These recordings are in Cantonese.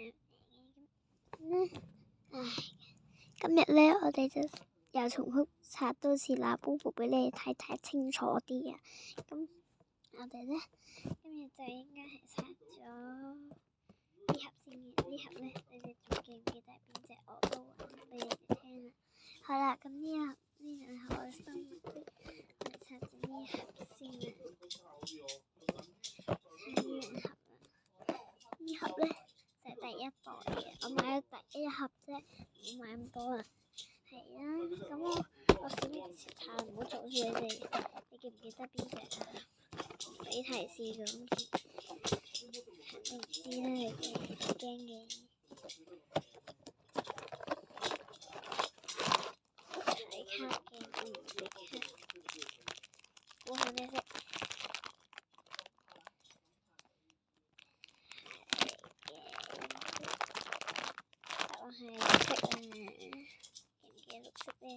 今日咧，我哋就又重複刷多次嗱，Bobo 俾你睇清楚啲啊！咁我哋咧今日就應該係刷咗呢盒先嘅，呢盒咧你哋仲記唔記得係邊隻？我都話俾你哋聽啦。好啦，咁呢兩盒我收埋啲，我哋刷咗呢盒先啦。呢盒咧就係第一袋嘅，我買咗第一盒啫，唔買咁多啊。係啊，咁我小面前查唔好阻住你哋，你記唔記得邊隻啊？俾提示咁，肯定唔知啦，你哋驚嘅。睇卡嘅，我唔識卡。估下咩色？答案係綠色啊！記唔記得綠色咧？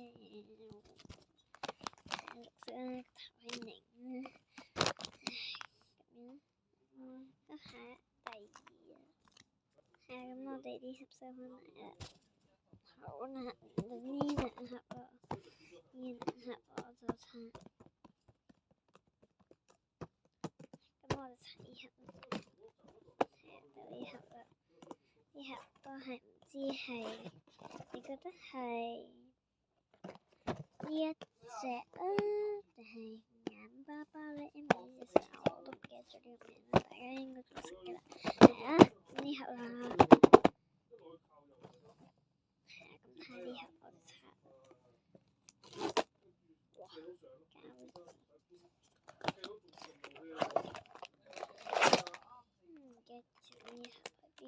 綠色啊，頭係零啊。咁樣，都係第二啊。係啊，咁我哋啲盒收翻嚟啦。好啦，呢兩盒啊，呢兩盒我就刷。咁我就刷呢盒啦。係啊，就呢盒啦。呢盒都係唔知係，你覺得係呢一隻啊，定係眼巴巴咧？因為呢隻成我都唔記得咗呢個名啦，大家應該都識嘅啦。係啊，呢盒啦。係啊，咁睇呢盒我就刷。哇，膠紙。記住呢盒喺邊？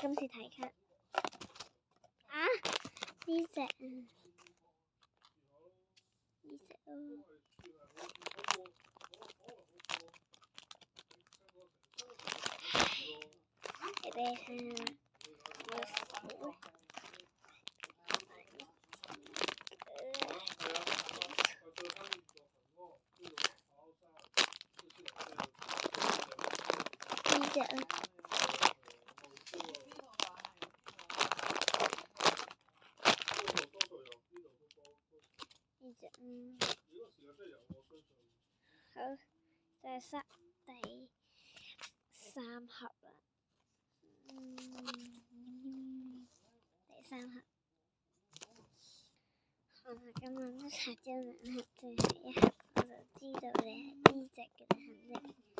今次睇卡啊！呢隻咯，你俾你睇下啦，我數。呢隻啊。呢隻好，就係塞第三盒啦。第三盒。好啦，今晚都刷咗兩盒，最後一盒我就知道你係呢隻嘅啦，肯定。